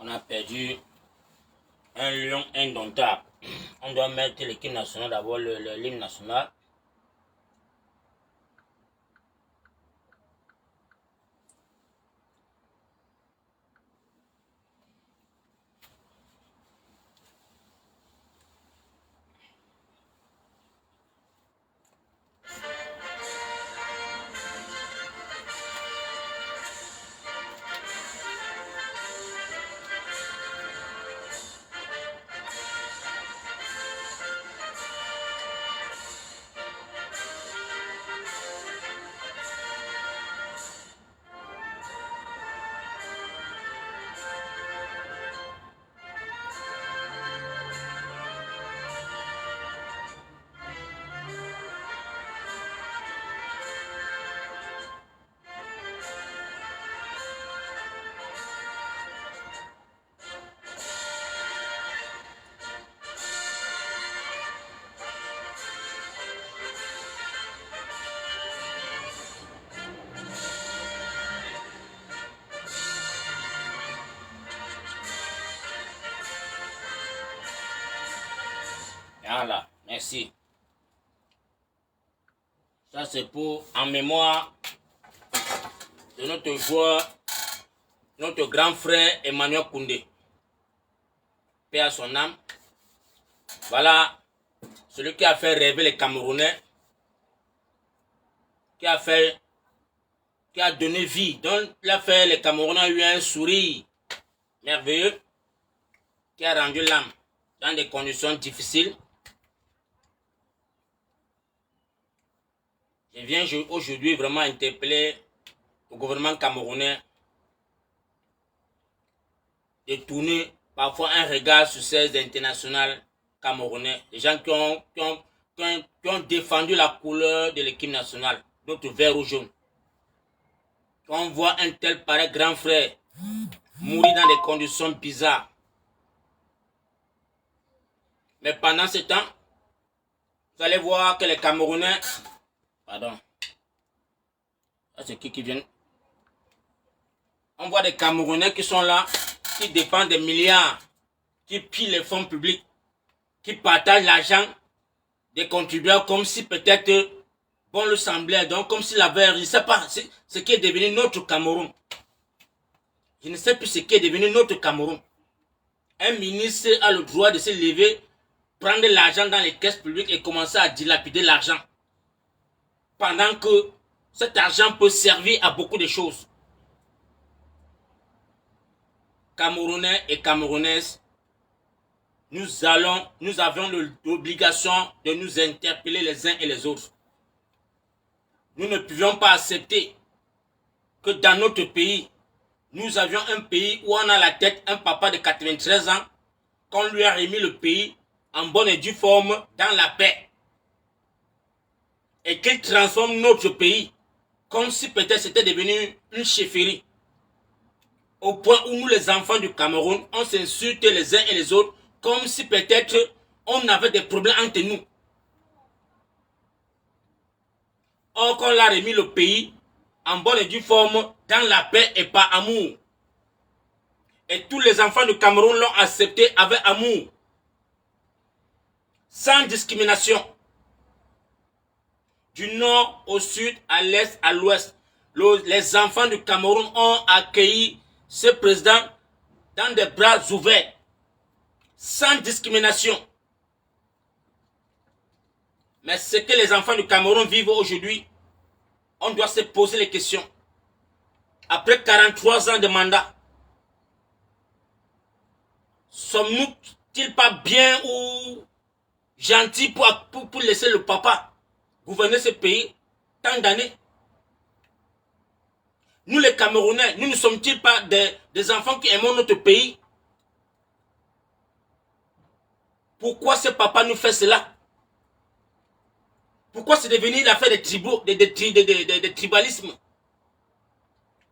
a perdu un lion indomptable. On doit mettre l'équipe nationale d'abord, l'hymne national. Voilà, merci. Ça c'est pour en mémoire de notre joueur, notre grand frère Emmanuel Koundé. Paix à son âme. Voilà celui qui a fait rêver les Camerounais, qui a donné vie. Donc il a fait les Camerounais ont eu un sourire merveilleux, qui a rendu l'âme dans des conditions difficiles. Je viens aujourd'hui vraiment interpeller le gouvernement camerounais de tourner parfois un regard sur ces internationales camerounais. Les gens qui ont défendu la couleur de l'équipe nationale, notre vert ou jaune. Quand on voit un tel pareil grand frère mourir dans des conditions bizarres. Mais pendant ce temps, vous allez voir que les Camerounais... Pardon. Ça c'est qui vient? On voit des Camerounais qui sont là, qui dépensent des milliards, qui pillent les fonds publics, qui partagent l'argent des contribuables comme si peut-être bon le semblait, donc comme s'il avait, je ne sais pas ce qui est devenu notre Cameroun. Je ne sais plus ce qui est devenu notre Cameroun. Un ministre a le droit de se lever, prendre l'argent dans les caisses publiques et commencer à dilapider l'argent. Pendant que cet argent peut servir à beaucoup de choses. Camerounais et Camerounaises, nous avions l'obligation de nous interpeller les uns et les autres. Nous ne pouvions pas accepter que dans notre pays, nous avions un pays où on a la tête un papa de 93 ans, qu'on lui a remis le pays en bonne et due forme dans la paix. Et qu'il transforme notre pays comme si peut-être c'était devenu une chefferie. Au point où nous, les enfants du Cameroun, on s'insulte les uns et les autres comme si peut-être on avait des problèmes entre nous. Or qu'on l'a remis le pays en bonne et due forme dans la paix et par amour. Et tous les enfants du Cameroun l'ont accepté avec amour. Sans discrimination. Du nord au sud, à l'est, à l'ouest. Les enfants du Cameroun ont accueilli ce président dans des bras ouverts. Sans discrimination. Mais ce que les enfants du Cameroun vivent aujourd'hui, on doit se poser les questions. Après 43 ans de mandat, sommes-nous-ils pas bien ou gentils pour laisser le papa gouverner ce pays tant d'années? Nous les Camerounais, nous ne sommes-ils pas des enfants qui aiment notre pays? Pourquoi ce papa nous fait cela? Pourquoi c'est devenu l'affaire des tribaux, des tribalismes?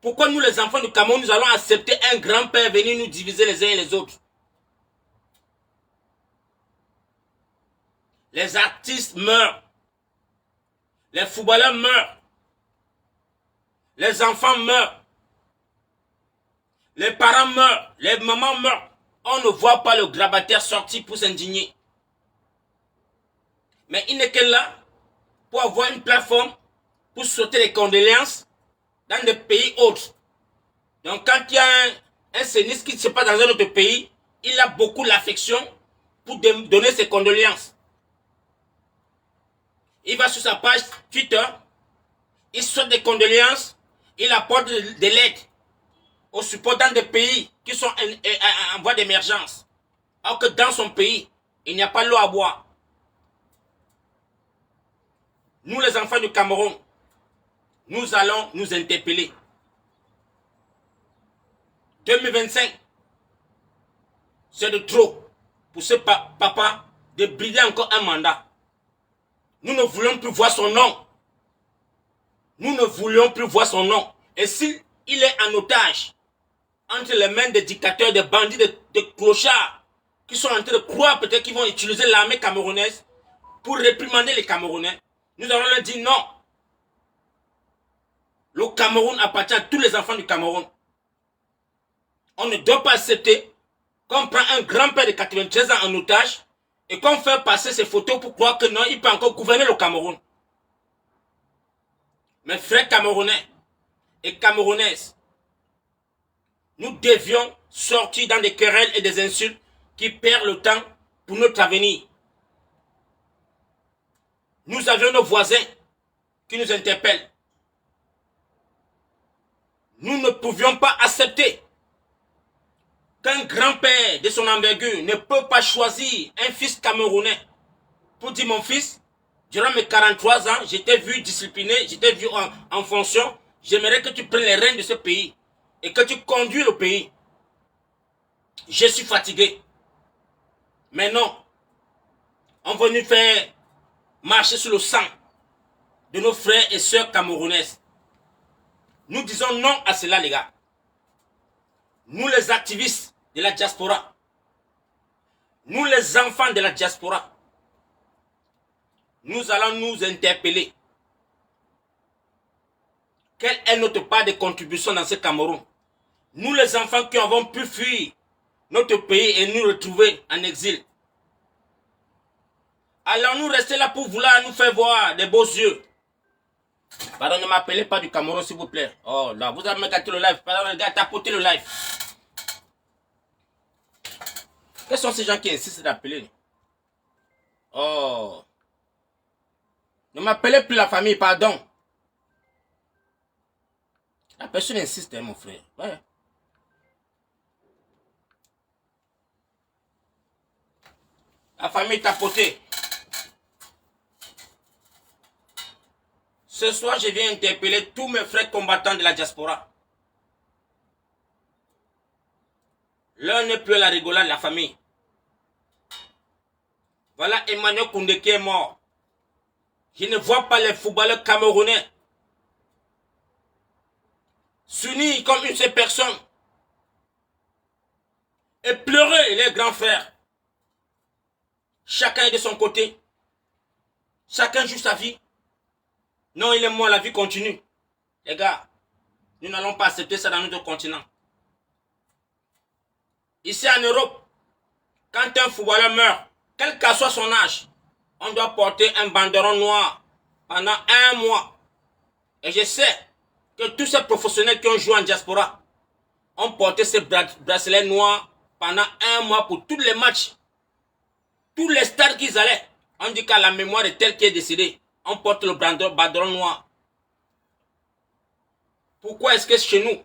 Pourquoi nous les enfants du Cameroun, nous allons accepter un grand-père venir nous diviser les uns et les autres? Les artistes meurent. Les footballeurs meurent. Les enfants meurent. Les parents meurent, les mamans meurent. On ne voit pas le grabataire sortir pour s'indigner. Mais il n'est que là pour avoir une plateforme pour sauter les condoléances dans des pays autres. Donc quand il y a un séniste qui se passe dans un autre pays, il a beaucoup l'affection pour donner ses condoléances. Il va sur sa page Twitter, il saute des condoléances, il apporte de l'aide au support dans des pays qui sont en voie d'émergence. Alors que dans son pays, il n'y a pas l'eau à boire. Nous les enfants du Cameroun, nous allons nous interpeller. 2025, c'est de trop pour ce papa de brider encore un mandat. Nous ne voulons plus voir son nom. Nous ne voulions plus voir son nom. Et s'il est en otage entre les mains des dictateurs, des bandits, des clochards qui sont en train de croire peut-être qu'ils vont utiliser l'armée camerounaise pour réprimander les Camerounais, nous allons leur dire non. Le Cameroun appartient à tous les enfants du Cameroun. On ne doit pas accepter qu'on prend un grand-père de 93 ans en otage et qu'on fait passer ses photos pour croire que non, il peut encore gouverner le Cameroun. Mes frères camerounais et camerounaises, nous devions sortir dans des querelles et des insultes qui perdent le temps pour notre avenir. Nous avions nos voisins qui nous interpellent. Nous ne pouvions pas accepter qu'un grand-père de son envergure ne peut pas choisir un fils camerounais pour dire mon fils, durant mes 43 ans, je t'ai vu discipliné, je t'ai vu en fonction, j'aimerais que tu prennes les rênes de ce pays et que tu conduis le pays. Je suis fatigué. Mais non, on va nous faire marcher sur le sang de nos frères et sœurs camerounaises. Nous disons non à cela, les gars. Nous les activistes de la diaspora, nous les enfants de la diaspora, nous allons nous interpeller. Quelle est notre part de contribution dans ce Cameroun? Nous les enfants qui avons pu fuir notre pays et nous retrouver en exil. Allons-nous rester là pour vouloir nous faire voir des beaux yeux? Pardon, ne m'appelez pas du Cameroun s'il vous plaît. Oh là, vous avez gâté le live. Pardon les gars, tapotez le live. Quels sont ces gens qui insistent d'appeler? Oh. Ne m'appelez plus la famille, pardon. La personne insiste, hein, mon frère. Ouais. La famille tapotée. Ce soir, je viens interpeller tous mes frères combattants de la diaspora. L'un n'est plus à la rigolade, la famille. Voilà Emmanuel Koundé qui est mort. Je ne vois pas les footballeurs camerounais s'unir comme une seule personne et pleurer les grands frères. Chacun est de son côté. Chacun joue sa vie. Non, il est mort, la vie continue. Les gars, nous n'allons pas accepter ça dans notre continent. Ici en Europe, quand un footballeur meurt, quel que soit son âge, on doit porter un banderon noir pendant 1 mois. Et je sais que tous ces professionnels qui ont joué en diaspora ont porté ces bracelets noirs pendant 1 mois pour tous les matchs. Tous les stades qu'ils allaient, on dit qu'à la mémoire de tel qui est décédé, on porte le banderon noir. Pourquoi est-ce que chez nous,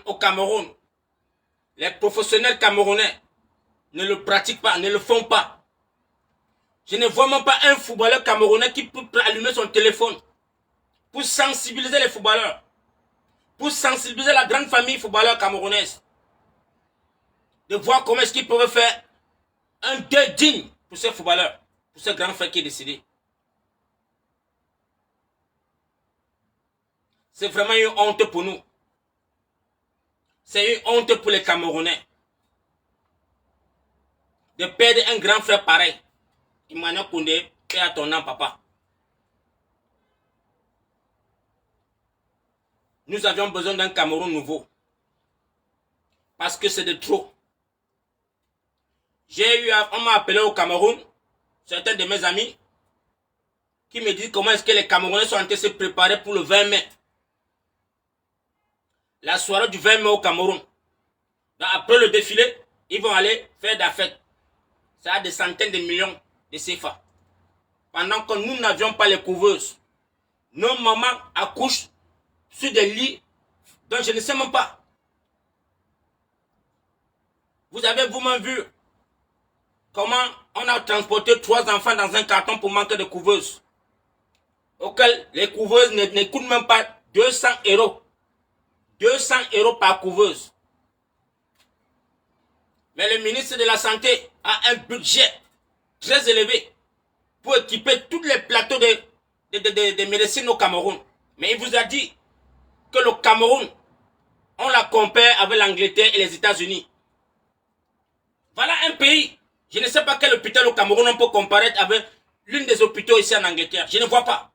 au Cameroun, les professionnels camerounais ne le pratiquent pas, ne le font pas? Je ne vois même pas un footballeur camerounais qui peut allumer son téléphone pour sensibiliser les footballeurs, pour sensibiliser la grande famille footballeur camerounaise, de voir comment est-ce qu'ils peuvent faire un deuil digne pour ces footballeurs, pour ce grand frère qui est décédé. C'est vraiment une honte pour nous. C'est une honte pour les Camerounais de perdre un grand frère pareil. Emmanuel Koundé, paix à ton nom, papa. nous avions besoin d'un Cameroun nouveau. Parce que c'est de trop. On m'a appelé au Cameroun, certains de mes amis, qui me disent comment est-ce que les Camerounais sont en train de se préparer pour le 20 mai. La soirée du 20 mai au Cameroun. Donc après le défilé, ils vont aller faire de la fête. Ça a des centaines de millions de CFA. Pendant que nous n'avions pas les couveuses. Nos mamans accouchent sur des lits dont je ne sais même pas. Vous avez vous-même vu comment on a transporté 3 enfants dans un carton pour manquer de couveuses. Auquel les couveuses ne coûtent même pas 200 euros. 200 euros par couveuse. Mais le ministre de la Santé a un budget très élevé pour équiper tous les plateaux de médecine au Cameroun. Mais il vous a dit que le Cameroun, on la compare avec l'Angleterre et les États-Unis. Voilà un pays. Je ne sais pas quel hôpital au Cameroun on peut comparer avec l'une des hôpitaux ici en Angleterre. Je ne vois pas.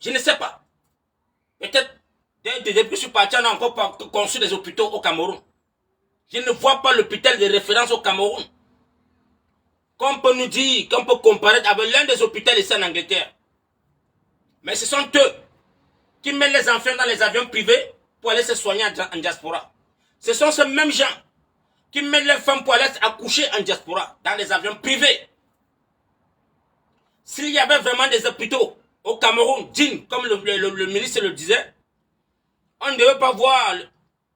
Je ne sais pas. Peut-être depuis que je suis parti, on a encore construit des hôpitaux au Cameroun. Je ne vois pas l'hôpital de référence au Cameroun. Qu'on peut nous dire, qu'on peut comparer avec l'un des hôpitaux ici en Angleterre. Mais ce sont eux qui mettent les enfants dans les avions privés pour aller se soigner en diaspora. Ce sont ces mêmes gens qui mettent les femmes pour aller accoucher en diaspora, dans les avions privés. S'il y avait vraiment des hôpitaux au Cameroun dignes, comme le ministre le disait, on ne devait pas voir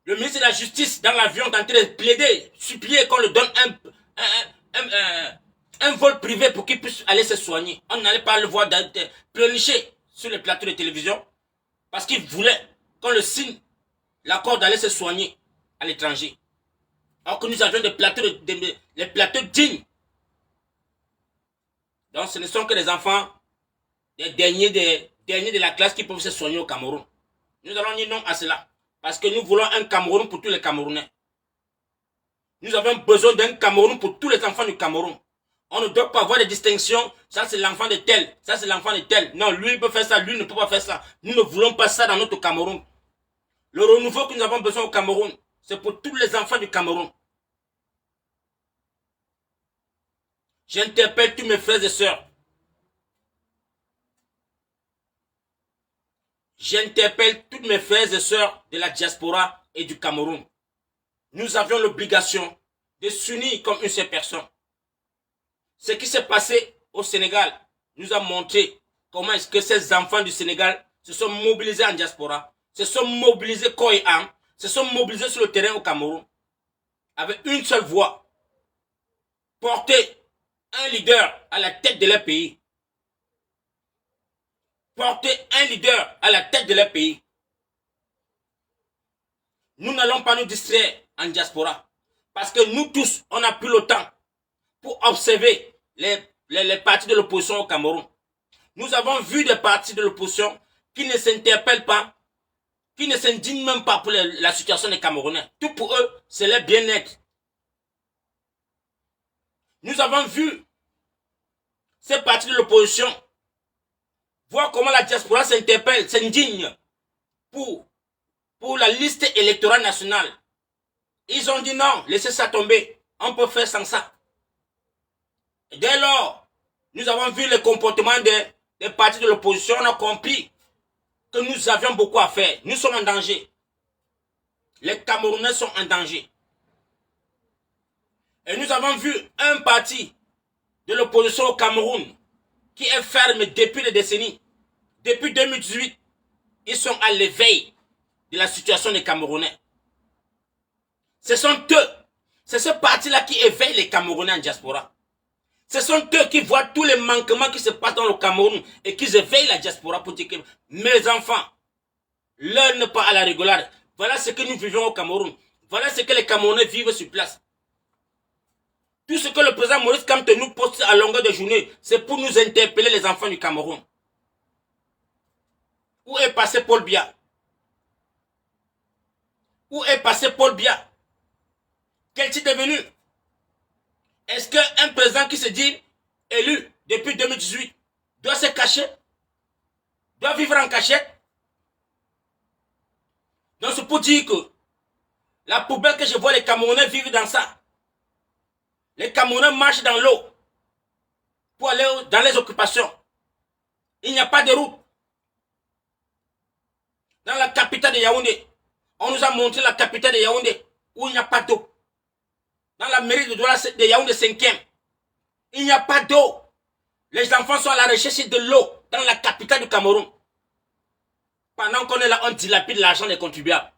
le ministre de la Justice dans l'avion en train de plaider, supplier qu'on lui donne un vol privé pour qu'il puisse aller se soigner. On n'allait pas le voir pleurnicher sur les plateaux de télévision parce qu'il voulait qu'on le signe l'accord d'aller se soigner à l'étranger. Alors que nous avions des plateaux, les plateaux dignes. Donc ce ne sont que les enfants des derniers de la classe qui peuvent se soigner au Cameroun. Nous allons dire non à cela. Parce que nous voulons un Cameroun pour tous les Camerounais. Nous avons besoin d'un Cameroun pour tous les enfants du Cameroun. On ne doit pas avoir de distinction. Ça c'est l'enfant de tel. Ça c'est l'enfant de tel. Non, lui il peut faire ça. Lui ne peut pas faire ça. Nous ne voulons pas ça dans notre Cameroun. Le renouveau que nous avons besoin au Cameroun, c'est pour tous les enfants du Cameroun. J'interpelle tous mes frères et sœurs. J'interpelle tous mes frères et sœurs de la diaspora et du Cameroun. Nous avions l'obligation de s'unir comme une seule personne. Ce qui s'est passé au Sénégal nous a montré comment est-ce que ces enfants du Sénégal se sont mobilisés en diaspora, se sont mobilisés corps et âme, se sont mobilisés sur le terrain au Cameroun, avec une seule voix, porter un leader à la tête de leur pays. Porter un leader à la tête de leur pays. Nous n'allons pas nous distraire en diaspora. Parce que nous tous, on n'a plus le temps pour observer les partis de l'opposition au Cameroun. Nous avons vu des partis de l'opposition qui ne s'interpellent pas, qui ne s'indignent même pas pour la situation des Camerounais. Tout pour eux, c'est leur bien-être. Nous avons vu ces partis de l'opposition voir comment la diaspora s'interpelle, s'indigne pour la liste électorale nationale. Ils ont dit non, laissez ça tomber. On peut faire sans ça. Et dès lors, nous avons vu le comportement des partis de l'opposition. On a compris que nous avions beaucoup à faire. Nous sommes en danger. Les Camerounais sont en danger. Et nous avons vu un parti de l'opposition au Cameroun qui est ferme depuis des décennies. Depuis 2018, ils sont à l'éveil de la situation des Camerounais. Ce sont eux, c'est ce parti-là qui éveille les Camerounais en diaspora. Ce sont eux qui voient tous les manquements qui se passent dans le Cameroun et qui éveillent la diaspora pour dire que mes enfants, l'heure n'est pas à la rigolade. Voilà ce que nous vivons au Cameroun. Voilà ce que les Camerounais vivent sur place. Tout ce que le président Maurice Kamto nous poste à longueur de journée, c'est pour nous interpeller les enfants du Cameroun. Où est passé Paul Biya? Où est passé Paul Biya? Qu'est-il devenu? Est-ce qu'un président qui se dit élu depuis 2018 doit se cacher? Doit vivre en cachette? Donc c'est pour dire que la poubelle que je vois les Camerounais vivre dans ça. Les Camerounais marchent dans l'eau pour aller dans les occupations. Il n'y a pas de route. Dans la capitale de Yaoundé, on nous a montré la capitale de Yaoundé où il n'y a pas d'eau. Dans la mairie de Douala de Yaoundé 5e, il n'y a pas d'eau. Les enfants sont à la recherche de l'eau dans la capitale du Cameroun. Pendant qu'on est là, on dilapide l'argent des contribuables.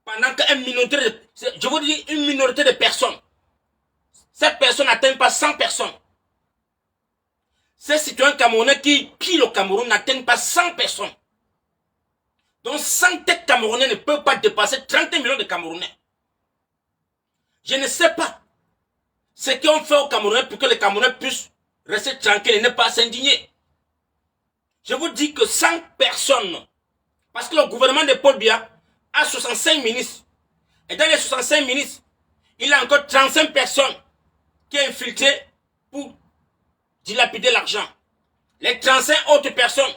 Pendant qu'une minorité de, je vous dis une minorité de personnes, cette personne n'atteint pas 100 personnes. Ces citoyens camerounais qui pillent au Cameroun n'atteignent pas 100 personnes. Donc 100 têtes camerounais ne peuvent pas dépasser 30 millions de Camerounais. Je ne sais pas ce qu'on fait aux Camerounais pour que les Camerounais puissent rester tranquilles et ne pas s'indigner. Je vous dis que 100 personnes, parce que le gouvernement de Paul Biya a 65 ministres. Et dans les 65 ministres, il y a encore 35 personnes qui ont infiltré pour dilapider l'argent. Les 35 autres personnes,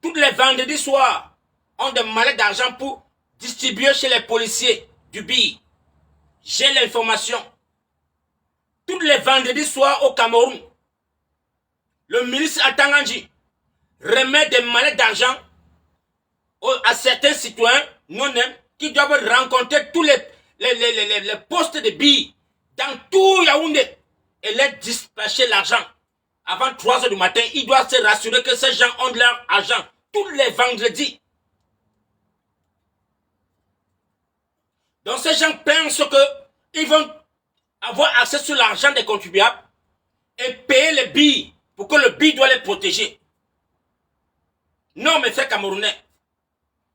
tous les vendredis soirs, ont des mallets d'argent pour distribuer chez les policiers du BI. J'ai l'information. Tous les vendredis soirs au Cameroun, le ministre Atanganji remet des mallets d'argent à certains citoyens non-nèmes qui doivent rencontrer tous les postes de BI dans tout Yaoundé et leur dispatcher l'argent. Avant 3 heures du matin, il doit se rassurer que ces gens ont de leur argent tous les vendredis. Donc ces gens pensent qu'ils vont avoir accès sur l'argent des contribuables et payer les billes pour que le BI doit les protéger. Non, mes frères camerounais,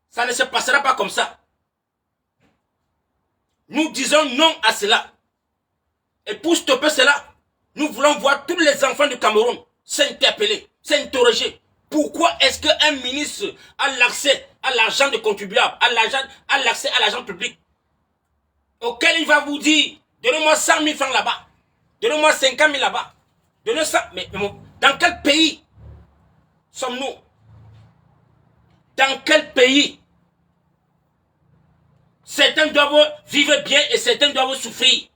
ça ne se passera pas comme ça. Nous disons non à cela. Et pour stopper cela, nous voulons voir tous les enfants du Cameroun s'interpeller, s'interroger. Pourquoi est-ce qu'un ministre a l'accès à l'argent des contribuables, a l'accès à l'argent public, auquel il va vous dire, donnez-moi 100 000 francs là-bas, donnez-moi 50 000 là-bas, donnez ça. Mais dans quel pays sommes-nous? Dans quel pays? Certains doivent vivre bien et certains doivent souffrir.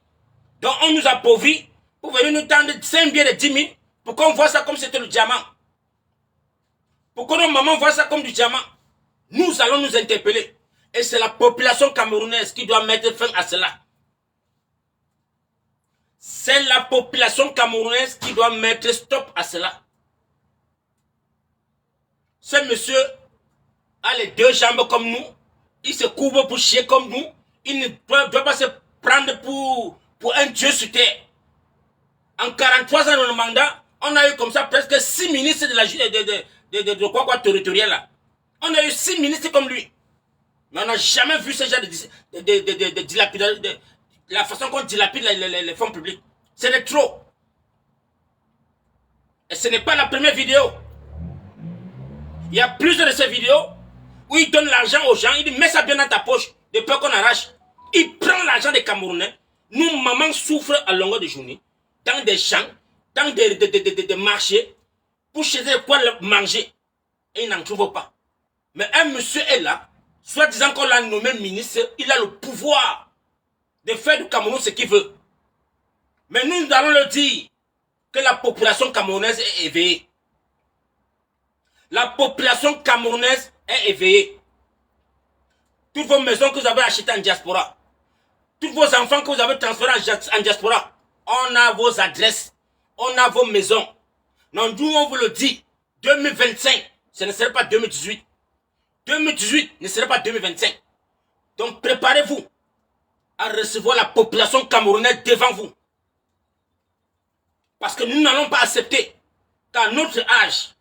Donc on nous appauvrit pour venir nous tendre 5 billets de 10 000 pour qu'on voit ça comme c'était le diamant. Pour que nos mamans voient ça comme du diamant. Nous allons nous interpeller. Et c'est la population camerounaise qui doit mettre fin à cela. C'est la population camerounaise qui doit mettre stop à cela. Ce monsieur a les 2 jambes comme nous. Il se couvre pour chier comme nous. Il ne doit pas se prendre pour un dieu sur terre. En 43 ans de mandat, on a eu comme ça presque 6 ministres de la quoi territorial là. On a eu 6 ministres comme lui. Mais on n'a jamais vu ce genre de dilapidation, la façon qu'on dilapide les fonds publics. C'est de trop. Et ce n'est pas la première vidéo. Il y a plusieurs de ces vidéos où il donne l'argent aux gens, il dit mets ça bien dans ta poche, de peur qu'on arrache. Il prend l'argent des Camerounais. Nous, mamans souffrent à longueur de journée, dans des champs, dans des marchés, pour chercher quoi manger. Et il n'en trouve pas. Mais un monsieur est là, soit disant qu'on l'a nommé ministre, il a le pouvoir de faire du Cameroun ce qu'il veut. Mais nous allons le dire que la population camerounaise est éveillée. La population camerounaise est éveillée. Toutes vos maisons que vous avez achetées en diaspora, tous vos enfants que vous avez transférés en diaspora, on a vos adresses, on a vos maisons. Non, nous on vous le dit, 2025, ce ne serait pas 2018. 2018 ne serait pas 2025. Donc préparez-vous à recevoir la population camerounaise devant vous. Parce que nous n'allons pas accepter qu'à notre âge,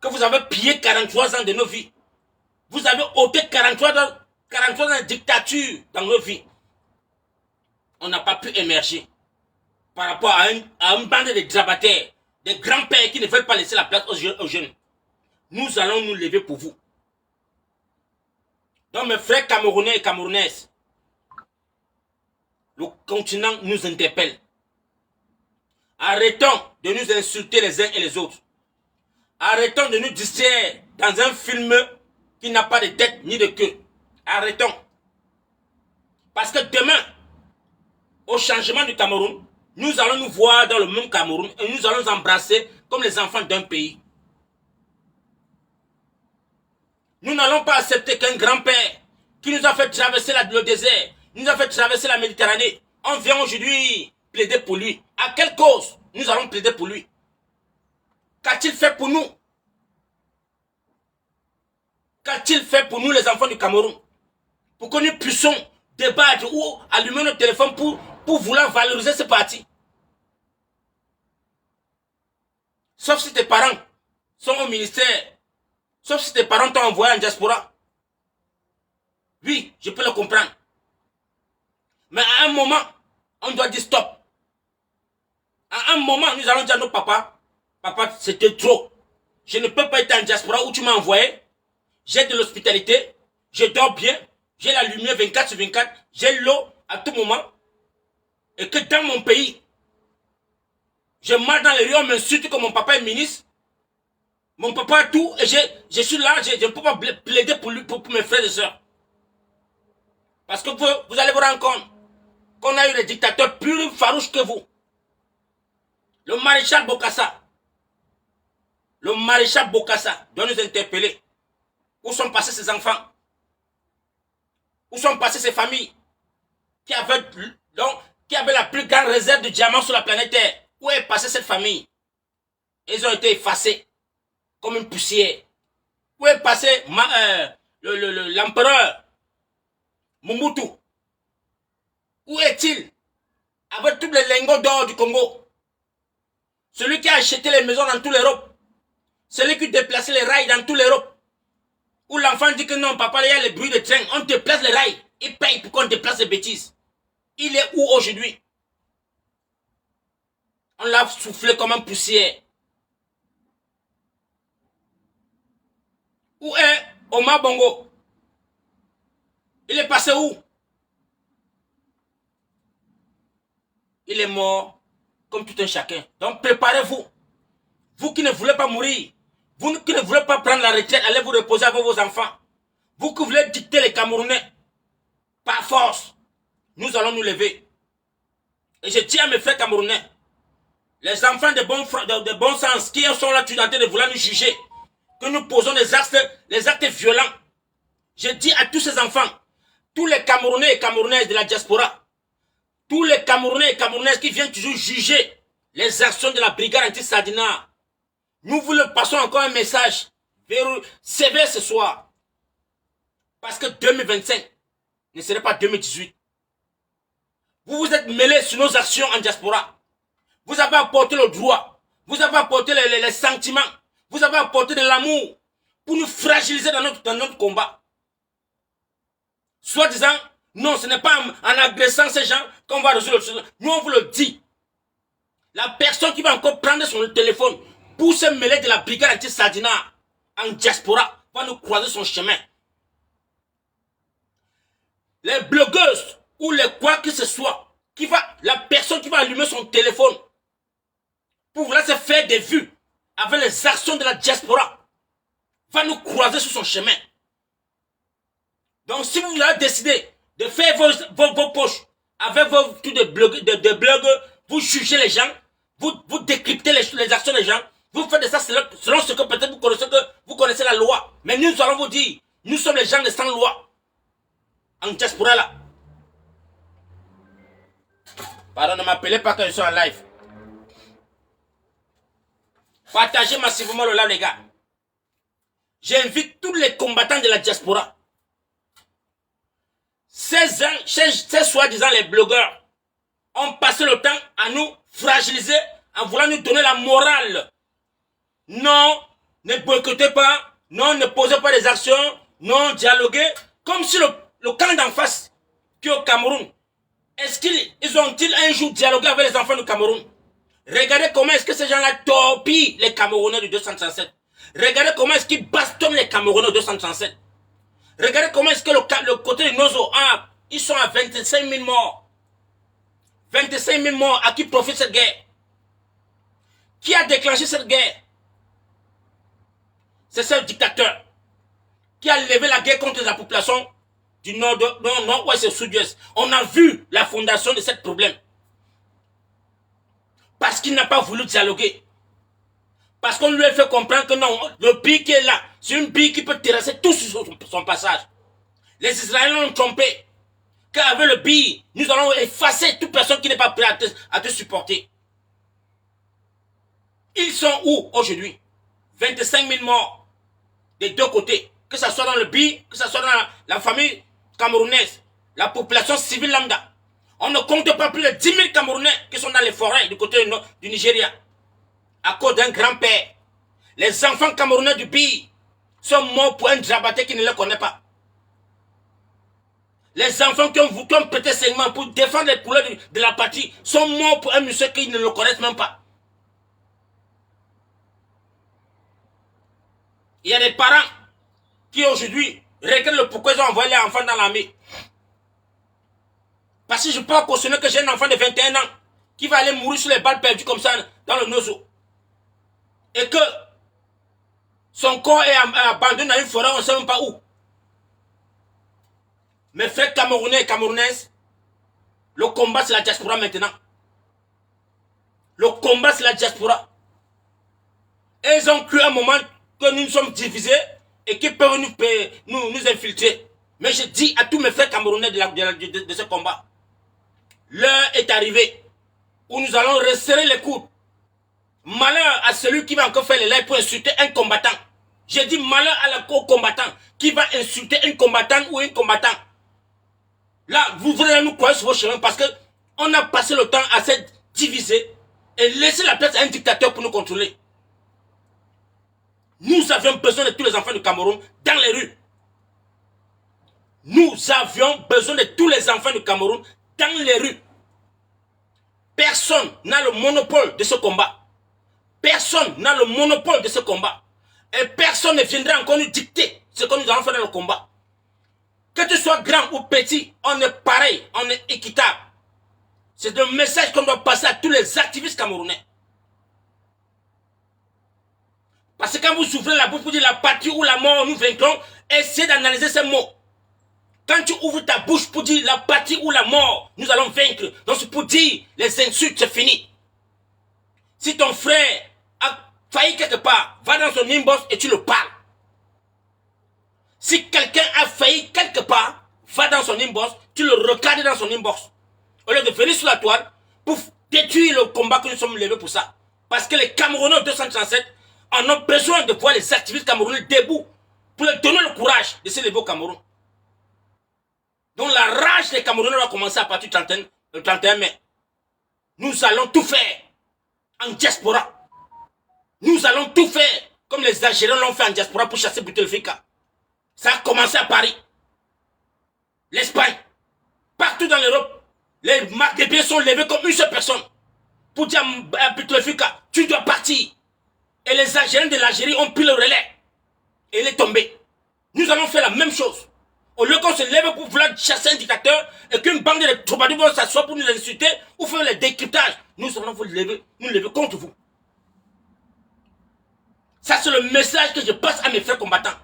que vous avez pillé 43 ans de nos vies, vous avez ôté 43 ans de dictature dans nos vies. On n'a pas pu émerger par rapport à un bande de grabataires, des grands-pères qui ne veulent pas laisser la place aux jeunes. Nous allons nous lever pour vous. Donc mes frères camerounais et camerounaises, le continent nous interpelle. Arrêtons de nous insulter les uns et les autres. Arrêtons de nous distraire dans un film qui n'a pas de tête ni de queue. Arrêtons. Parce que demain, au changement du Cameroun, nous allons nous voir dans le même Cameroun et nous allons nous embrasser comme les enfants d'un pays. Nous n'allons pas accepter qu'un grand-père qui nous a fait traverser le désert, nous a fait traverser la Méditerranée, on vient aujourd'hui plaider pour lui. À quelle cause nous allons plaider pour lui? Qu'a-t-il fait pour nous? Qu'a-t-il fait pour nous les enfants du Cameroun? Pour que nous puissions débattre ou allumer notre téléphone pour vouloir valoriser ce parti. Sauf si tes parents sont au ministère. Sauf si tes parents t'ont envoyé en diaspora. Oui, je peux le comprendre. Mais à un moment, on doit dire stop. À un moment, nous allons dire à nos papas, papa, c'était trop. Je ne peux pas être en diaspora où tu m'as envoyé. J'ai de l'hospitalité, je dors bien, j'ai la lumière 24 sur 24, j'ai l'eau à tout moment. Et que dans mon pays, je marche dans les rues, on m'insulte que mon papa est ministre. Mon papa a tout et je suis là, je ne peux pas plaider pour lui, pour mes frères et sœurs. Parce que vous allez vous rendre compte qu'on a eu des dictateurs plus farouches que vous. Le maréchal Bokassa. Le maréchal Bokassa doit nous interpeller. Où sont passés ces enfants? Où sont passées ces familles qui avaient la plus grande réserve de diamants sur la planète Terre? Où est passée cette famille? Ils ont été effacés comme une poussière. Où est passé l'empereur Mobutu? Où est-il avec tous les lingots d'or du Congo? Celui qui a acheté les maisons dans toute l'Europe. Celui qui déplaçait les rails dans toute l'Europe. Où l'enfant dit que non, papa, il y a les bruits de train. On déplace les rails. Il paye pour qu'on déplace les bêtises. Il est où aujourd'hui? On l'a soufflé comme un poussière. Où est Omar Bongo? Il est passé où? Il est mort comme tout un chacun. Donc préparez-vous. Vous qui ne voulez pas mourir. Vous qui ne voulez pas prendre la retraite, allez vous reposer avec vos enfants. Vous qui voulez dicter les Camerounais par force, nous allons nous lever. Et je dis à mes frères Camerounais, les enfants de bon sens qui sont là, tu en train de vouloir nous juger, que nous posons les actes violents. Je dis à tous ces enfants, tous les Camerounais et Camerounaises de la diaspora, tous les Camerounais et Camerounaises qui viennent toujours juger les actions de la brigade anti-Sadina, nous vous le passons encore un message sévère ce soir. Parce que 2025 ne serait pas 2018. Vous vous êtes mêlés sur nos actions en diaspora. Vous avez apporté le droit. Vous avez apporté les sentiments. Vous avez apporté de l'amour pour nous fragiliser dans notre combat. Soit disant, non, ce n'est pas en agressant ces gens qu'on va résoudre le problème. Nous, on vous le dit. La personne qui va encore prendre son téléphone pour se mêler de la brigade anti-Sadina en diaspora va nous croiser son chemin. Les blogueuses ou les quoi que ce soit, la personne qui va allumer son téléphone pour vouloir se faire des vues avec les actions de la diaspora va nous croiser sur son chemin. Donc si vous avez décidé de faire vos poches avec vos trucs de blogueurs, vous jugez les gens, vous décryptez les actions des gens, vous faites de ça selon ce que peut-être vous connaissez la loi. Mais nous allons vous dire, nous sommes les gens de sans loi. En diaspora là. Pardon, ne m'appelez pas quand je suis en live. Partagez massivement le live, les gars. J'invite tous les combattants de la diaspora. Ces soi-disant les blogueurs ont passé le temps à nous fragiliser en voulant nous donner la morale. Non, ne boycottez pas. Non, ne posez pas des actions. Non, dialoguez. Comme si le camp d'en face qui est au Cameroun, est-ce qu'ils ont-ils un jour dialogué avec les enfants du Cameroun? Regardez comment est-ce que ces gens-là torpillent les Camerounais du 237. Regardez comment est-ce qu'ils bastonnent les Camerounais du 237. Regardez comment est-ce que le côté de Nozo, ils sont à 25 000 morts. 25 000 morts, à qui profite cette guerre? Qui a déclenché cette guerre? C'est ce dictateur qui a levé la guerre contre la population du nord-ouest et sud-ouest. On a vu la fondation de ce problème. Parce qu'il n'a pas voulu dialoguer. Parce qu'on lui a fait comprendre que non, le pays qui est là, c'est une pays qui peut terrasser tout sur son passage. Les Israéliens ont trompé. Qu'avec le pays, nous allons effacer toute personne qui n'est pas prête à te supporter. Ils sont où aujourd'hui? 25 000 morts des deux côtés. Que ce soit dans le pays, que ce soit dans la famille camerounaise, la population civile lambda. On ne compte pas plus de 10 000 Camerounais qui sont dans les forêts du côté du Nigeria. À cause d'un grand-père. Les enfants camerounais du pays sont morts pour un drabaté qui ne les connaît pas. Les enfants qui ont prêté serment pour défendre les couleurs de la patrie sont morts pour un monsieur qui ne le connaissent même pas. Il y a des parents qui aujourd'hui regrettent le pourquoi ils ont envoyé les enfants dans l'armée. Parce que je peux pas cautionner que j'ai un enfant de 21 ans qui va aller mourir sur les balles perdues comme ça dans le nozo. Et que son corps est abandonné dans une forêt, on ne sait même pas où. Mes frères camerounais et camerounaises, le combat c'est la diaspora maintenant. Le combat c'est la diaspora. Et ils ont cru à un moment que nous sommes divisés et qu'ils peuvent nous infiltrer. Mais je dis à tous mes frères camerounais de ce combat, l'heure est arrivée où nous allons resserrer les coudes. Malheur à celui qui va encore faire les lives pour insulter un combattant. J'ai dit malheur à la co-combattant qui va insulter un combattant ou un combattant. Là, vous voulez nous croire sur vos chemins parce qu'on a passé le temps à se diviser et laisser la place à un dictateur pour nous contrôler. Nous avions besoin de tous les enfants du Cameroun dans les rues. Nous avions besoin de tous les enfants du Cameroun dans les rues. Personne n'a le monopole de ce combat. Personne n'a le monopole de ce combat. Et personne ne viendra encore nous dicter ce que nous allons faire dans le combat. Que tu sois grand ou petit, on est pareil, on est équitable. C'est le message qu'on doit passer à tous les activistes camerounais. Parce que quand vous ouvrez la bouche pour dire la patrie ou la mort, nous vaincrons, essayez d'analyser ces mots. Quand tu ouvres ta bouche pour dire la patrie ou la mort, nous allons vaincre. Donc c'est pour dire les insultes, c'est fini. Si ton frère a failli quelque part, va dans son inbox et tu le parles. Si quelqu'un a failli quelque part, va dans son inbox, tu le recadres dans son inbox. Au lieu de venir sur la toile pour détruire le combat que nous sommes levés pour ça. Parce que les Camerounais 237 en ont besoin de voir les activistes camerounais debout pour leur donner le courage de se lever au Cameroun. Donc la rage des Camerounais va commencer à partir du 31 mai. Nous allons tout faire en diaspora. Nous allons tout faire comme les Algériens l'ont fait en diaspora pour chasser Bouteflika. Ça a commencé à Paris, l'Espagne, partout dans l'Europe. Les marques de biens sont levées comme une seule personne pour dire à Bouteflika, tu dois partir. Et les Algériens de l'Algérie ont pris le relais. Et il est tombé. Nous allons faire la même chose. Au lieu qu'on se lève pour vouloir chasser un dictateur et qu'une bande de troubadours vont s'asseoir pour nous insulter ou faire le décryptage, nous allons nous lever contre vous. Ça, c'est le message que je passe à mes frères combattants.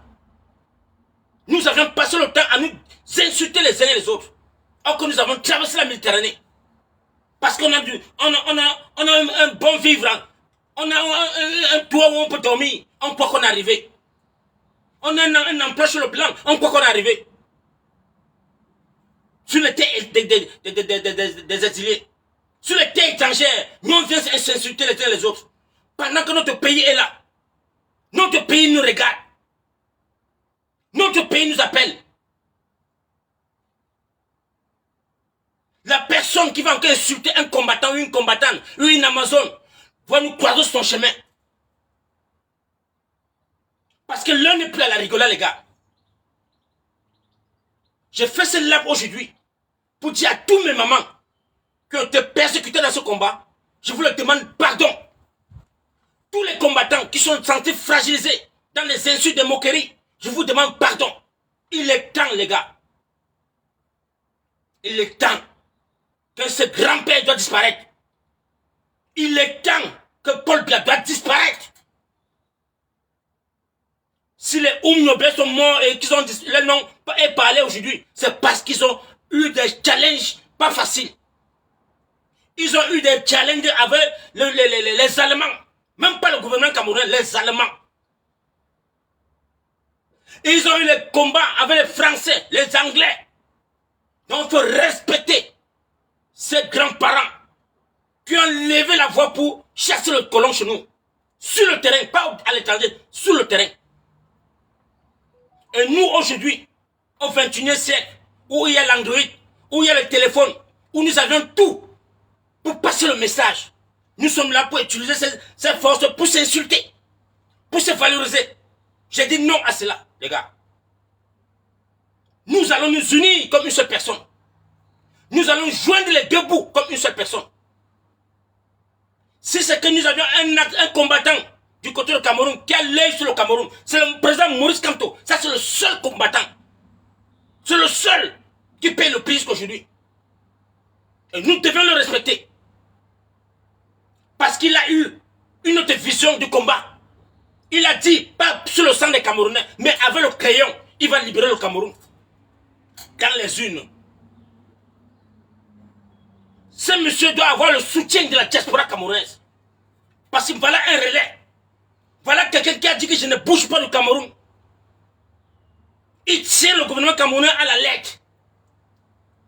Nous avions passé le temps à nous insulter les uns et les autres. Or que nous avons traversé la Méditerranée. Parce qu'on a un bon vivre. On a un toit où on peut dormir. On croit qu'on est arrivé. On a un emploi sur le plan. On croit qu'on est arrivé. Sur les terres des exilés. Sur les terres étrangères. Nous on vient s'insulter les uns et les autres. Pendant que notre pays est là. Notre pays nous regarde. Notre pays nous appelle. La personne qui va encore insulter un combattant ou une combattante ou une Amazone va nous croiser sur son chemin. Parce que l'un n'est plus à la rigolade, les gars. J'ai fait ce live aujourd'hui pour dire à tous mes mamans qui ont été persécutés dans ce combat, je vous leur demande pardon. Tous les combattants qui sont sentis fragilisés dans les insultes de moquerie, je vous demande pardon. Il est temps, les gars. Il est temps que ce grand-père doit disparaître. Il est temps que Paul Biya doit disparaître. Si les Oumnobé sont morts et qu'ils ont leur nom est parlé aujourd'hui, c'est parce qu'ils ont eu des challenges pas faciles. Ils ont eu des challenges avec les Allemands. Même pas le gouvernement camerounais, les Allemands. Ils ont eu les combats avec les Français, les Anglais. Donc il faut respecter ces grands-parents qui ont levé la voix pour chasser le colon chez nous. Sur le terrain, pas à l'étranger, sur le terrain. Et nous aujourd'hui, au 21e siècle, où il y a l'Android, où il y a le téléphone, où nous avions tout pour passer le message. Nous sommes là pour utiliser ces forces pour s'insulter, pour se valoriser. J'ai dit non à cela, les gars. Nous allons nous unir comme une seule personne. Nous allons joindre les deux bouts comme une seule personne. Si c'est que nous avions un combattant du côté du Cameroun qui a l'œil sur le Cameroun, c'est le président Maurice Kamto. Ça, c'est le seul combattant. C'est le seul qui paye le prix aujourd'hui. Et nous devons le respecter. Parce qu'il a eu une autre vision du combat. Il a dit, pas sur le sang des Camerounais, mais avec le crayon, il va libérer le Cameroun. Dans les urnes. Ce monsieur doit avoir le soutien de la diaspora camerounaise. Parce que voilà un relais. Voilà quelqu'un qui a dit que je ne bouge pas du Cameroun. Il tient le gouvernement camerounais à la lettre.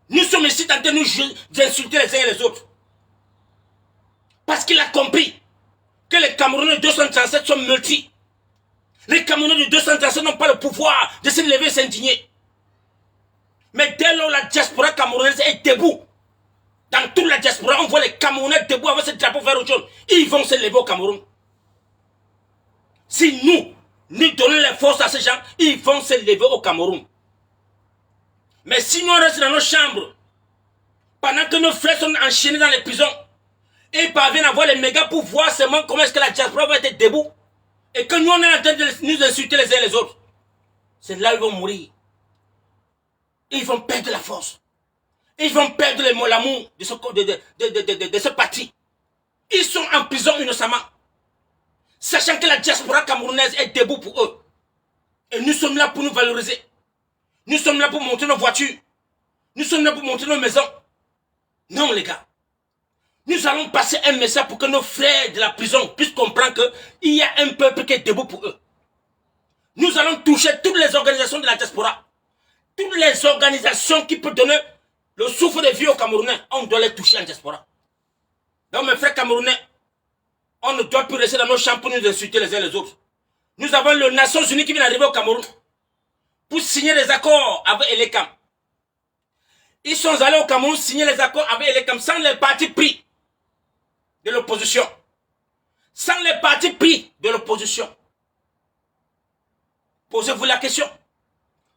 Nous sommes ici en train de nous insulter les uns et les autres. Parce qu'il a compris que les Camerounais de 237 sont multi. Les Camerounais de 237 n'ont pas le pouvoir de se lever et s'indigner. Mais dès lors la diaspora camerounaise est debout, dans toute la diaspora, on voit les Camerounais debout avec ce drapeau vert ou jaune. Ils vont se lever au Cameroun. Si nous donnons les forces à ces gens, ils vont se lever au Cameroun. Mais si nous restons dans nos chambres, pendant que nos frères sont enchaînés dans les prisons, et ils parviennent à voir les méga pour voir seulement comment est-ce que la diaspora va être debout, et que nous on est en train de nous insulter les uns les autres, c'est là où ils vont mourir. Ils vont perdre la force. Ils vont perdre l'amour de ce parti. Ils sont en prison innocemment. Sachant que la diaspora camerounaise est debout pour eux. Et nous sommes là pour nous valoriser. Nous sommes là pour monter nos voitures. Nous sommes là pour monter nos maisons. Non les gars. Nous allons passer un message pour que nos frères de la prison puissent comprendre qu'il y a un peuple qui est debout pour eux. Nous allons toucher toutes les organisations de la diaspora. Toutes les organisations qui peuvent donner le souffle de vie aux Camerounais, on doit les toucher en diaspora. Donc mes frères Camerounais, on ne doit plus rester dans nos champs pour nous insulter les uns les autres. Nous avons les Nations Unies qui viennent d'arriver au Cameroun pour signer des accords avec Elekam. Ils sont allés au Cameroun signer les accords avec Elekam sans les partis pris de l'opposition. Sans les partis pris de l'opposition. Posez-vous la question.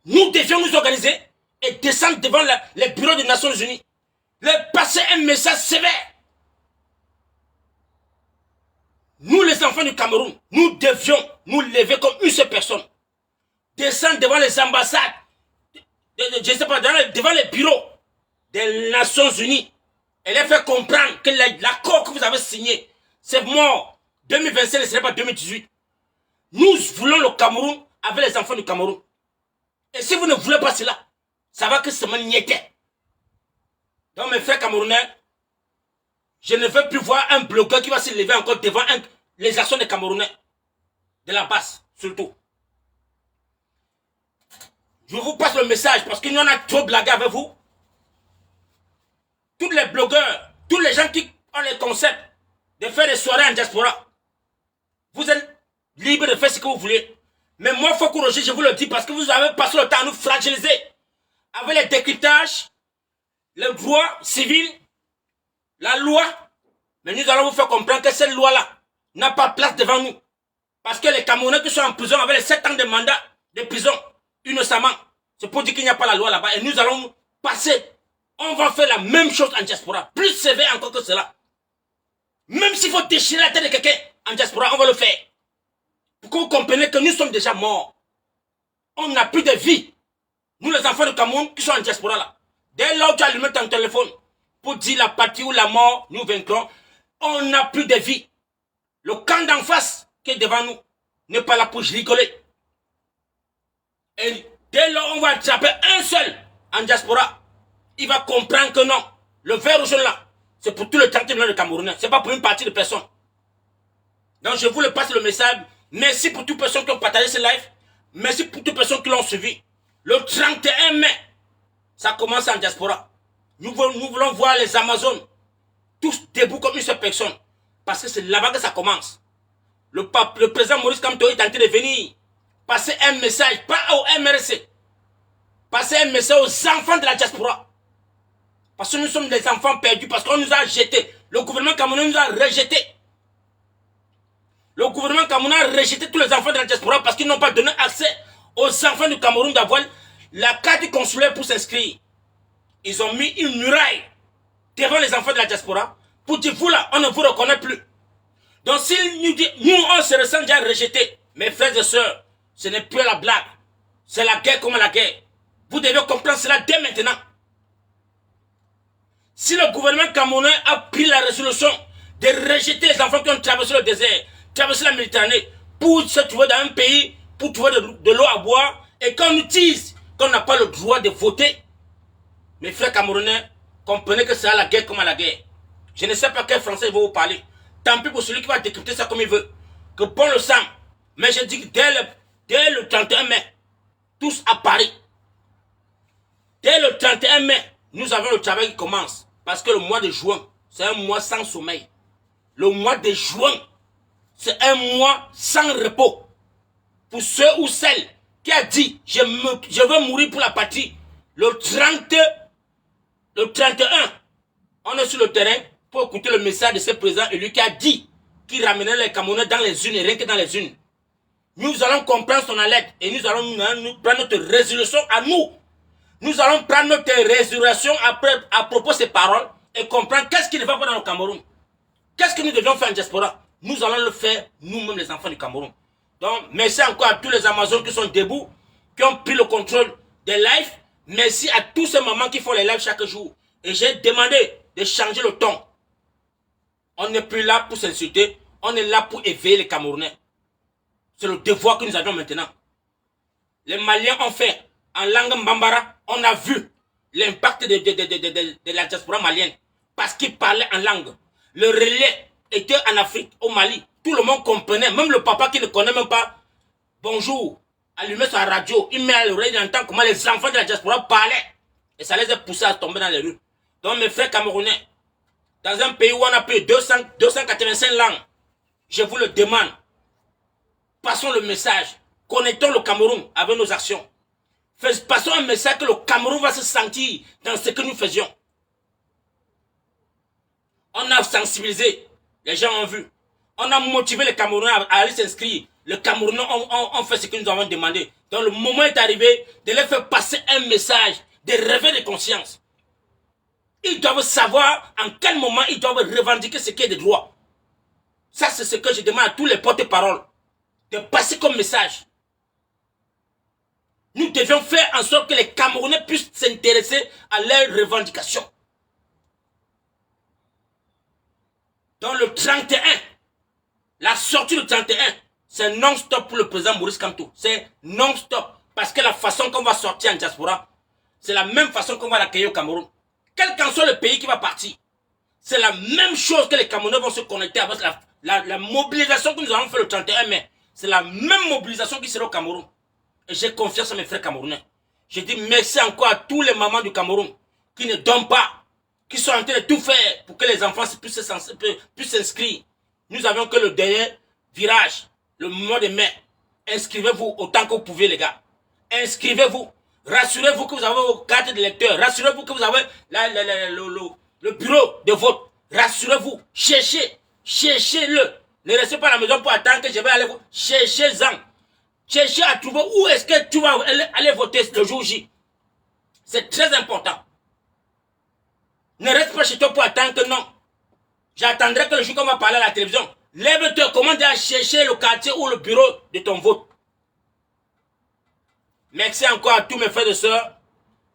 Nous devions nous organiser et descendre devant les bureaux des Nations Unies. Leur passer un message sévère. Nous les enfants du Cameroun, nous devions nous lever comme une seule personne. Descendre devant les ambassades, je ne sais pas, devant les bureaux des Nations Unies. Et les faire comprendre que l'accord que vous avez signé, c'est mort. 2025 ne serait pas 2018. Nous voulons le Cameroun avec les enfants du Cameroun. Et si vous ne voulez pas cela, ça va que seulement niéter. Donc mes frères camerounais, je ne veux plus voir un blogueur qui va se lever encore devant les actions des Camerounais. De la base, surtout. Je vous passe le message parce qu'il y en a trop blagué avec vous. Tous les blogueurs, tous les gens qui ont le concept de faire des soirées en diaspora, vous êtes libres de faire ce que vous voulez. Mais moi, Foko Roger, je vous le dis parce que vous avez passé le temps à nous fragiliser avec les décryptages, le droit civil, la loi. Mais nous allons vous faire comprendre que cette loi-là n'a pas place devant nous. Parce que les Camerounais qui sont en prison avec les 7 ans de mandat de prison, innocemment, c'est pour dire qu'il n'y a pas la loi là-bas. Et nous allons passer. On va faire la même chose en diaspora. Plus sévère encore que cela. Même s'il faut déchirer la tête de quelqu'un en diaspora, on va le faire. Pour que vous compreniez que nous sommes déjà morts. On n'a plus de vie. Nous les enfants de Cameroun qui sont en diaspora là. Dès lors que tu allumes ton téléphone pour dire la partie ou la mort, nous vaincrons, on n'a plus de vie. Le camp d'en face qui est devant nous n'est pas là pour rigoler. Et dès lors, on va attraper un seul en diaspora. Il va comprendre que non, le vert rouge là, c'est pour tout le 30 millions de Camerounais. Ce n'est pas pour une partie de personnes. Donc je vous le passe le message. Merci pour toutes les personnes qui ont partagé ce live. Merci pour toutes les personnes qui l'ont suivi. Le 31 mai, ça commence en diaspora. Nous voulons voir les Amazones tous debout comme une seule personne. Parce que c'est là-bas que ça commence. Le président Maurice Kamto est en train de venir passer un message, pas au MRC. Passer un message aux enfants de la diaspora. Parce que nous sommes des enfants perdus, parce qu'on nous a jetés. Le gouvernement camerounais nous a rejetés. Le gouvernement camerounais a rejeté tous les enfants de la diaspora parce qu'ils n'ont pas donné accès aux enfants du Cameroun d'avoir la carte consulaire pour s'inscrire. Ils ont mis une muraille devant les enfants de la diaspora pour dire, vous là, on ne vous reconnaît plus. Donc s'ils nous disent, nous on se ressent déjà rejetés, mes frères et sœurs, ce n'est plus la blague. C'est la guerre comme la guerre. Vous devez comprendre cela dès maintenant. Si le gouvernement camerounais a pris la résolution de rejeter les enfants qui ont traversé le désert, traversé la Méditerranée, pour se trouver dans un pays, pour trouver de l'eau à boire, et qu'on utilise qu'on n'a pas le droit de voter, mes frères camerounais, comprenez que c'est la guerre comme à la guerre. Je ne sais pas quel français il va vous parler. Tant pis pour celui qui va décrypter ça comme il veut. Que bon le sang. Mais je dis que dès le 31 mai, tous à Paris, dès le 31 mai, nous avons le travail qui commence. Parce que le mois de juin, c'est un mois sans sommeil. Le mois de juin, c'est un mois sans repos. Pour ceux ou celles qui a dit, je veux mourir pour la patrie. Le 31, on est sur le terrain pour écouter le message de ce président élu qui a dit qu'il ramenait les Camerounais dans les unes et rien que dans les unes. Nous allons comprendre son alerte et nous allons nous prendre notre résolution à nous. Nous allons prendre notre résolution à propos de ces paroles et comprendre qu'est-ce qui ne va pas dans le Cameroun. Qu'est-ce que nous devions faire en diaspora? Nous allons le faire nous-mêmes les enfants du Cameroun. Donc, merci encore à tous les Amazones qui sont debout, qui ont pris le contrôle des lives. Merci à tous ces mamans qui font les lives chaque jour. Et j'ai demandé de changer le ton. On n'est plus là pour s'insulter, on est là pour éveiller les Camerounais. C'est le devoir que nous avons maintenant. Les Maliens ont fait en langue Mbambara, on a vu l'impact de la diaspora malienne parce qu'ils parlaient en langue. Le relais était en Afrique, au Mali. Tout le monde comprenait, même le papa qui ne connaît même pas bonjour, allumait sa radio, il met à l'oreille, il entend comment les enfants de la diaspora parlaient. Et ça les a poussés à tomber dans les rues. Donc mes frères camerounais, dans un pays où on a plus de 285 langues, je vous le demande, passons le message, connectons le Cameroun avec nos actions. Passons un message que le Cameroun va se sentir dans ce que nous faisions. On a sensibilisé, les gens ont vu. On a motivé les Camerounais à aller s'inscrire. Les Camerounais ont fait ce que nous avons demandé. Donc le moment est arrivé de leur faire passer un message de réveil de conscience. Ils doivent savoir en quel moment ils doivent revendiquer ce qui est des droits. Ça, c'est ce que je demande à tous les porte-paroles. De passer comme message. Nous devions faire en sorte que les Camerounais puissent s'intéresser à leurs revendications. Dans le 31, la sortie du 31, c'est non-stop pour le président Maurice Kamto. C'est non-stop. Parce que la façon qu'on va sortir en diaspora, c'est la même façon qu'on va l'accueillir au Cameroun. Quel qu'en soit le pays qui va partir, c'est la même chose que les Camerounais vont se connecter avec la mobilisation que nous allons faire le 31 mai. C'est la même mobilisation qui sera au Cameroun. Et j'ai confiance à mes frères camerounais. Je dis merci encore à tous les mamans du Cameroun qui ne dorment pas, qui sont en train de tout faire pour que les enfants puissent s'inscrire. Nous avons que le dernier virage, le mois de mai. Inscrivez-vous autant que vous pouvez, les gars. Inscrivez-vous. Rassurez-vous que vous avez vos cartes de lecteur. Rassurez-vous que vous avez le bureau de vote. Rassurez-vous. Cherchez-le. Ne restez pas à la maison pour attendre que je vais aller vous. Cherchez-en. Cherchez à trouver où est-ce que tu vas aller voter le jour J. C'est très important. Ne reste pas chez toi pour attendre que non. J'attendrai que le jour qu'on va parler à la télévision. Lève-toi, commande à chercher le quartier ou le bureau de ton vote. Merci encore à tous mes frères et sœurs.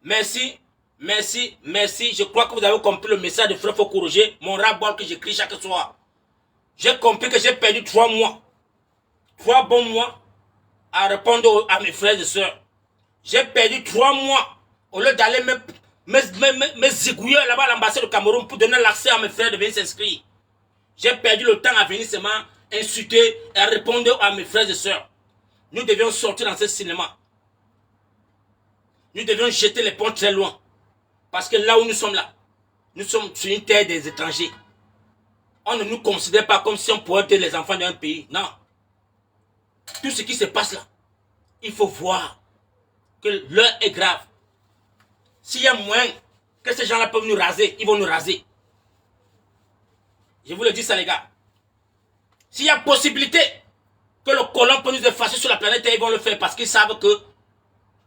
Merci, merci, merci. Je crois que vous avez compris le message de Frère Foko Roger, mon ras-bol que j'écris chaque soir. J'ai compris que j'ai perdu 3 mois. 3 bons mois à répondre à mes frères et sœurs. J'ai perdu 3 mois au lieu d'aller me zigouiller là-bas à l'ambassade du Cameroun pour donner l'accès à mes frères de venir s'inscrire. J'ai perdu le temps à venir seulement insulter et à répondre à mes frères et sœurs. Nous devions sortir dans ce cinéma. Nous devions jeter les ponts très loin. Parce que là où nous sommes là, nous sommes sur une terre des étrangers. On ne nous considère pas comme si on pourrait être les enfants d'un pays. Non. Tout ce qui se passe là, il faut voir que l'heure est grave. S'il y a moyen que ces gens-là peuvent nous raser, ils vont nous raser. Je vous le dis ça les gars. S'il y a possibilité que le colon peut nous effacer sur la planète, ils vont le faire parce qu'ils savent que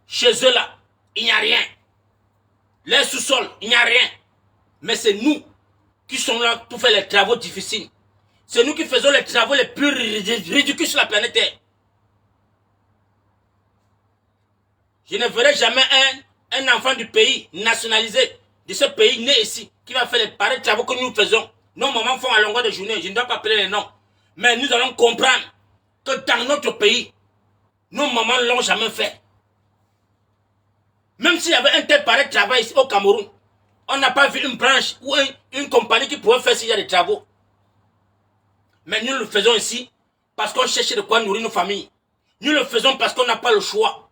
chez eux là, il n'y a rien. Les sous-sols, il n'y a rien. Mais c'est nous qui sommes là pour faire les travaux difficiles. C'est nous qui faisons les travaux les plus ridicules sur la planète Terre. Je ne verrai jamais un enfant du pays nationalisé, de ce pays né ici, qui va faire les pareils travaux que nous faisons. Nos mamans font à longueur de journée, je ne dois pas appeler les noms. Mais nous allons comprendre que dans notre pays, nos mamans ne l'ont jamais fait. Même s'il y avait un tel pareil travail ici au Cameroun, on n'a pas vu une branche ou une compagnie qui pourrait faire s'il y a des travaux. Mais nous le faisons ici parce qu'on cherche de quoi nourrir nos familles. Nous le faisons parce qu'on n'a pas le choix.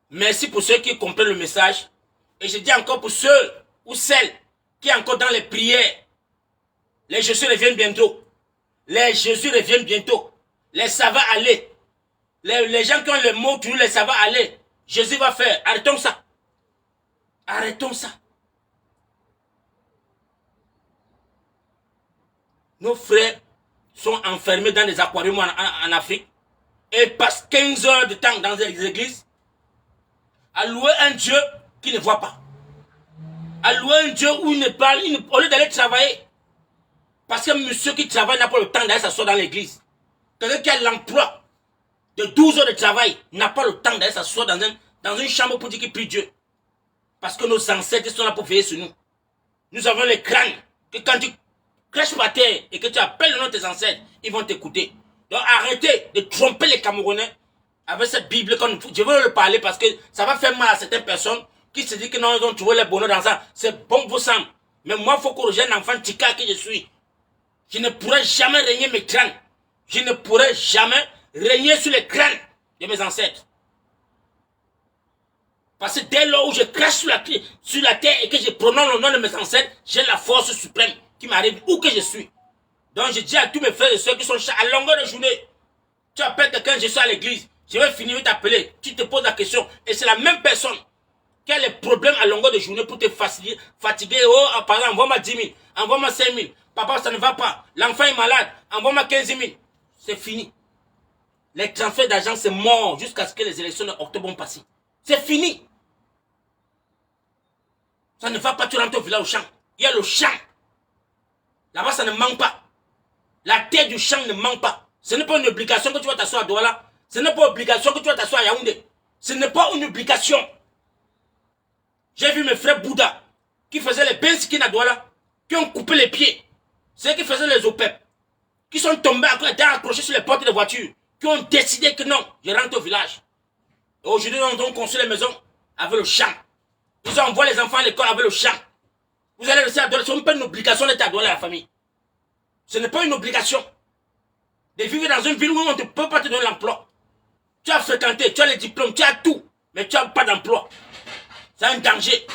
Merci pour ceux qui comprennent le message. Et je dis encore pour ceux ou celles qui sont encore dans les prières. Les Jésus reviennent bientôt. Les Jésus reviennent bientôt. Les ça va aller. Les gens qui ont le mot, les ça va aller. Jésus va faire. Arrêtons ça. Arrêtons ça. Nos frères sont enfermés dans des aquariums en Afrique et passent 15 heures de temps dans les églises à louer un Dieu qui ne voit pas. À louer un Dieu où il ne parle, au lieu d'aller travailler. Parce que monsieur qui travaille n'a pas le temps d'aller s'asseoir dans l'église. Quelqu'un qui a l'emploi de 12 heures de travail n'a pas le temps d'aller s'asseoir dans une chambre pour dire qu'il prie Dieu. Parce que nos ancêtres sont là pour veiller sur nous. Nous avons les crânes que quand tu crèches par terre et que tu appelles le nom de tes ancêtres, ils vont t'écouter. Donc arrêtez de tromper les Camerounais avec cette Bible. Je veux le parler parce que ça va faire mal à certaines personnes qui se disent que non, ils ont trouvé les bonheurs dans ça. C'est bon pour ça. Mais moi, il faut corriger un enfant tika que je suis. Je ne pourrai jamais régner mes crânes. Je ne pourrai jamais régner sur les crânes de mes ancêtres. Parce que dès lors où je crache sur la terre et que je prononce le nom de mes ancêtres, j'ai la force suprême qui m'arrive où que je suis. Donc je dis à tous mes frères et soeurs qui sont à longueur de journée, tu appelles quelqu'un, je suis à l'église, je vais finir de t'appeler, tu te poses la question, et c'est la même personne qui a les problèmes à longueur de journée pour te fatiguer. Oh, par exemple, envoie-moi 10 000, envoie-moi 5 000, papa ça ne va pas, l'enfant est malade, envoie-moi 15 000. C'est fini. Les transferts d'argent c'est mort jusqu'à ce que les élections d'octobre vont passer. C'est fini. Ça ne va pas, tu rentres au village au champ. Il y a le champ. Là-bas, ça ne manque pas. La terre du champ ne manque pas. Ce n'est pas une obligation que tu vas t'asseoir à Douala. Ce n'est pas une obligation que tu vas t'asseoir à Yaoundé. Ce n'est pas une obligation. J'ai vu mes frères Bouddha qui faisaient les benskins à Douala, qui ont coupé les pieds. Ceux qui faisaient les OPEP, qui sont tombés accrochés sur les portes des voitures, qui ont décidé que non, je rentre au village. Et aujourd'hui, nous avons construit les maisons avec le champ. Ils envoient les enfants à l'école avec le champ. Vous allez rester à Douala. Ce n'est pas une obligation d'être à Douala la famille. Ce n'est pas une obligation de vivre dans une ville où on ne peut pas te donner l'emploi. Tu as fréquenté, tu as les diplômes, tu as tout, mais tu n'as pas d'emploi. C'est un danger.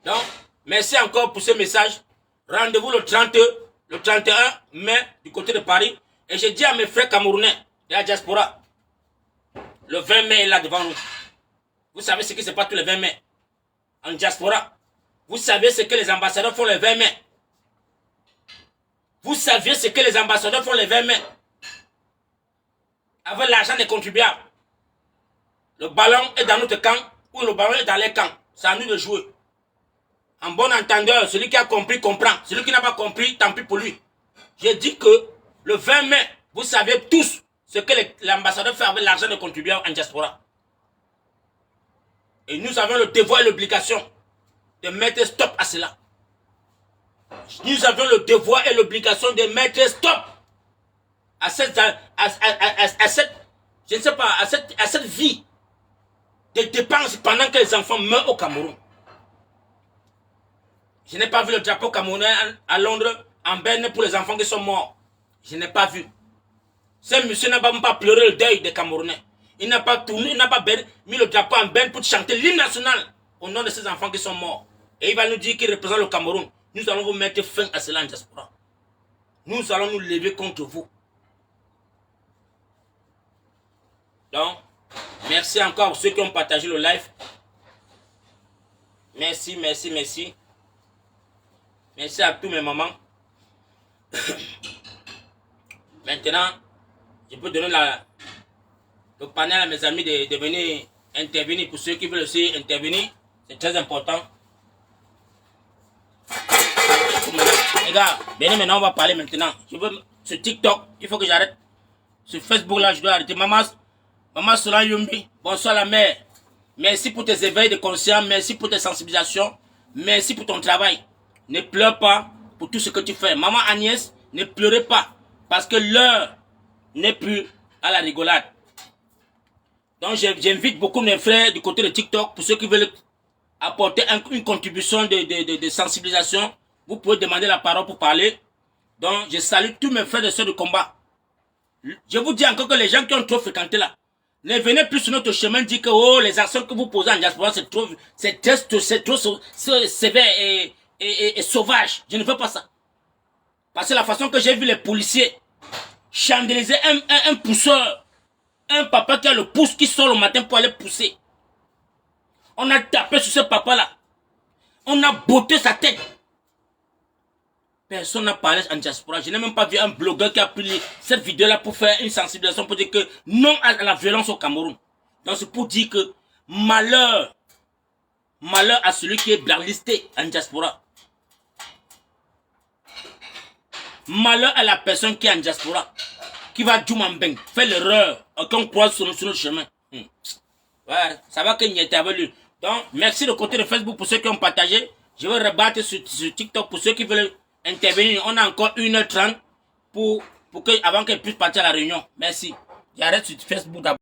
Donc, merci encore pour ce message. Rendez-vous le 31 mai du côté de Paris. Et je dis à mes frères camerounais de la diaspora, le 20 mai est là devant nous. Vous savez ce qui se passe tous les 20 mai en diaspora. Vous savez ce que les ambassadeurs font le 20 mai. Vous saviez ce que les ambassadeurs font le 20 mai. Avec l'argent des contribuables. Le ballon est dans notre camp ou le ballon est dans les camps. C'est à nous de jouer. En bon entendeur, celui qui a compris comprend. Celui qui n'a pas compris, tant pis pour lui. J'ai dit que le 20 mai, vous savez tous ce que l'ambassadeur fait avec l'argent des contribuables en diaspora. Et nous avons le devoir et l'obligation de mettre stop à cela. Nous avons le devoir et l'obligation de mettre stop. je ne sais pas, à cette vie de dépenses pendant que les enfants meurent au Cameroun. Je n'ai pas vu le drapeau camerounais à Londres en berne pour les enfants qui sont morts. Je n'ai pas vu. Ce monsieur n'a même pas pleuré le deuil des Camerounais. Il n'a pas tourné, il n'a pas mis le drapeau en berne pour chanter l'hymne national au nom de ces enfants qui sont morts. Et il va nous dire qu'il représente le Cameroun. Nous allons vous mettre fin à cela en diaspora. Nous allons nous lever contre vous. Donc, merci encore à ceux qui ont partagé le live. Merci, merci, merci. Merci à tous mes mamans. Maintenant, je peux donner le panel à mes amis de venir intervenir. Pour ceux qui veulent aussi intervenir, c'est très important. Les gars, venez maintenant, on va parler maintenant. Je veux sur TikTok, il faut que j'arrête. Sur Facebook, là, je dois arrêter. Maman Solan Yumbi, bonsoir la mère. Merci pour tes éveils de conscience, merci pour tes sensibilisations, merci pour ton travail. Ne pleure pas pour tout ce que tu fais. Maman Agnès, ne pleurez pas, parce que l'heure n'est plus à la rigolade. Donc j'invite beaucoup mes frères du côté de TikTok, pour ceux qui veulent apporter une contribution de sensibilisation. Vous pouvez demander la parole pour parler. Donc je salue tous mes frères et sœurs de combat. Je vous dis encore que les gens qui ont trop fréquenté là, ne venez plus sur notre chemin dire que oh, les actions que vous posez en diaspora, c'est trop sévère et sauvage. Je ne veux pas ça. Parce que la façon que j'ai vu les policiers chandeliser un pousseur, un papa qui a le pouce qui sort le matin pour aller pousser. On a tapé sur ce papa-là. On a botté sa tête. Personne n'a parlé en diaspora. Je n'ai même pas vu un blogueur qui a pris cette vidéo-là pour faire une sensibilisation pour dire que non à la violence au Cameroun. Donc c'est pour dire que malheur à celui qui est blacklisté en diaspora. Malheur à la personne qui est en diaspora, qui va Djoumambeng, fait l'erreur, qu'on croise sur notre chemin. Ouais, ça va que n'y était avec lui. Donc, merci de côté de Facebook pour ceux qui ont partagé. Je vais rebattre sur TikTok pour ceux qui veulent intervenir. On a encore 1h30 avant qu'elle puisse partir à la réunion. Merci. J'arrête sur Facebook d'abord.